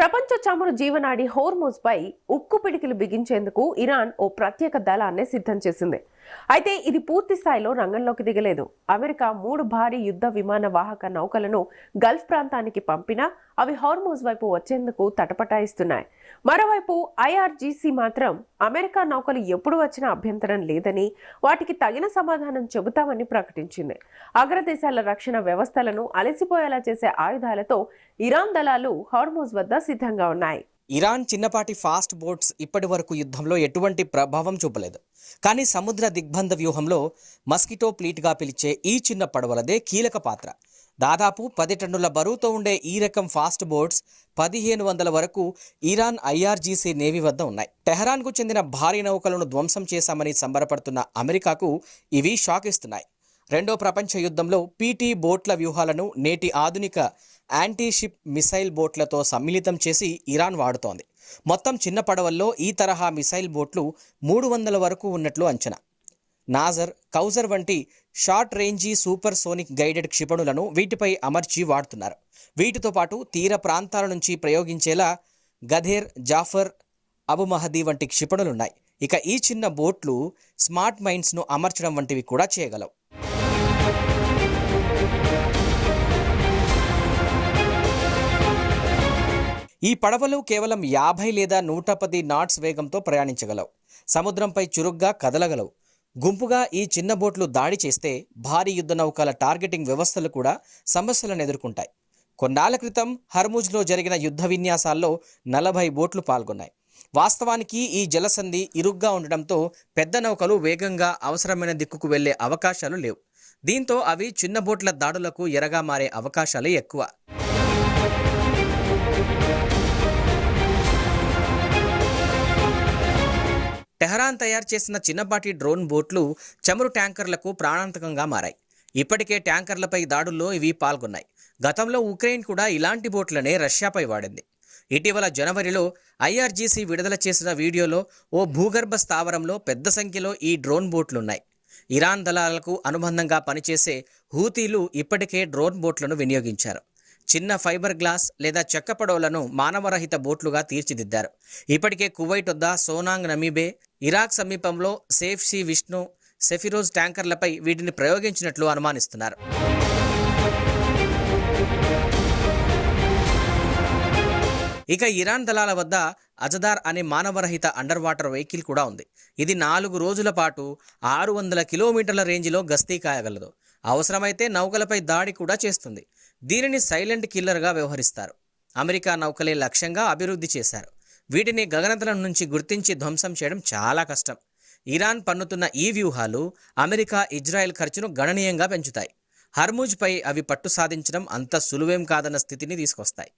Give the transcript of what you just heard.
ప్రపంచ చమురు జీవనాడి హోర్ముజ్పై ఉక్కు పిడికిలు బిగించేందుకు ఇరాన్ ఓ ప్రత్యేక దళాన్ని సిద్ధం చేసింది. అయితే ఇది పూర్తి స్థాయిలో రంగంలోకి దిగలేదు. అమెరికా 3 భారీ యుద్ధ విమాన వాహక నౌకలను గల్ఫ్ ప్రాంతానికి పంపినా అవి హోర్ముజ్ వైపు వచ్చేందుకు తటపటాయిస్తున్నాయి. మరోవైపు ఐఆర్జీసీ మాత్రం అమెరికా నౌకలు ఎప్పుడు వచ్చినా అభ్యంతరం లేదని, వాటికి తగిన సమాధానం చెబుతామని ప్రకటించింది. అగ్రదేశాల రక్షణ వ్యవస్థలను అలసిపోయేలా చేసే ఆయుధాలతో ఇరాన్ దళాలు హోర్ముజ్ వద్ద సిద్ధంగా ఉన్నాయి. ఇరాన్ చిన్నపాటి ఫాస్ట్ బోట్స్ ఇప్పటి వరకు యుద్ధంలో ఎటువంటి ప్రభావం చూపలేదు. కానీ సముద్ర దిగ్బంధ వ్యూహంలో మస్కిటో ప్లీట్గా పిలిచే ఈ చిన్న పడవలదే కీలక పాత్ర. దాదాపు 10 టన్నుల బరువుతో ఉండే ఈ రకం ఫాస్ట్ బోట్స్ 1500 వరకు ఇరాన్ ఐఆర్జీసీ నేవీ వద్ద ఉన్నాయి. టెహరాన్కు చెందిన భారీ నౌకలను ధ్వంసం చేశామని సంబరపడుతున్న అమెరికాకు ఇవి షాక్ ఇస్తున్నాయి. రెండో ప్రపంచ యుద్ధంలో పీటీ బోట్ల వ్యూహాలను నేటి ఆధునిక యాంటీషిప్ మిసైల్ బోట్లతో సమ్మిళితం చేసి ఇరాన్ వాడుతోంది. మొత్తం చిన్న పడవల్లో ఈ తరహా మిసైల్ బోట్లు 300 వరకు ఉన్నట్లు అంచనా. నాజర్, కౌజర్ వంటి short range supersonic guided క్షిపణులను వీటిపై అమర్చి వాడుతున్నారు. వీటితో పాటు తీర ప్రాంతాల నుంచి ప్రయోగించేలా గధేర్, జాఫర్, అబు మహదీ వంటి క్షిపణులున్నాయి. ఇక ఈ చిన్న బోట్లు స్మార్ట్ మైన్స్ను అమర్చడం వంటివి కూడా చేయగలవు. ఈ పడవలు కేవలం 50 లేదా 110 నాట్స్ వేగంతో ప్రయాణించగలవు. సముద్రంపై చురుగ్గా కదలగలవు. గుంపుగా ఈ చిన్న బోట్లు దాడి చేస్తే భారీ యుద్ధ నౌకల టార్గెటింగ్ వ్యవస్థలు కూడా సమస్యలను ఎదుర్కొంటాయి. కొన్నాళ్ల క్రితం హర్ముజ్లో జరిగిన యుద్ధ విన్యాసాల్లో 40 బోట్లు పాల్గొన్నాయి. వాస్తవానికి ఈ జలసంధి ఇరుగ్గా ఉండడంతో పెద్ద నౌకలు వేగంగా అవసరమైన దిక్కుకు వెళ్లే అవకాశాలు లేవు. దీంతో అవి చిన్న బోట్ల దాడులకు ఎరగా మారే అవకాశాలు ఎక్కువ. టెహరాన్ తయారు చేసిన చిన్నపాటి డ్రోన్ బోట్లు చమురు ట్యాంకర్లకు ప్రాణాంతకంగా మారాయి. ఇప్పటికే ట్యాంకర్లపై దాడుల్లో ఇవి పాల్గొన్నాయి. గతంలో ఉక్రెయిన్ కూడా ఇలాంటి బోట్లనే రష్యాపై వాడింది. ఇటీవల జనవరిలో ఐఆర్జీసీ విడుదల చేసిన వీడియోలో ఓ భూగర్భ స్థావరంలో పెద్ద సంఖ్యలో ఈ డ్రోన్ బోట్లున్నాయి. ఇరాన్ దళాలకు అనుబంధంగా పనిచేసే హూతీలు ఇప్పటికే డ్రోన్ బోట్లను వినియోగించారు. చిన్న ఫైబర్ గ్లాస్ లేదా చెక్క పడవలను మానవరహిత బోట్లుగా తీర్చిదిద్దారు. ఇప్పటికే కువైట్ వద్ద సోనాంగ్ నమీబే, ఇరాక్ సమీపంలో సేఫ్ సి విష్ణు, సెఫిరోజ్ ట్యాంకర్లపై వీటిని ప్రయోగించినట్లు అనుమానిస్తున్నారు. ఇక ఇరాన్ దళాల వద్ద అజదార్ అనే మానవరహిత అండర్ వాటర్ వెహికల్ కూడా ఉంది. ఇది 4 రోజుల పాటు 600 కిలోమీటర్ల రేంజ్లో గస్తీ కాయగలదు. అవసరమైతే నౌకలపై దాడి కూడా చేస్తుంది. దీనిని సైలెంట్ కిల్లర్గా వ్యవహరిస్తారు. అమెరికా నౌకలే లక్ష్యంగా అభివృద్ధి చేశారు. వీటిని గగనతలం నుంచి గుర్తించి ధ్వంసం చేయడం చాలా కష్టం. ఇరాన్ పన్నుతున్న ఈ వ్యూహాలు అమెరికా, ఇజ్రాయెల్ ఖర్చును గణనీయంగా పెంచుతాయి. హర్ముజ్పై అవి పట్టు సాధించడం అంత సులువేం కాదన్న స్థితిని తీసుకొస్తాయి.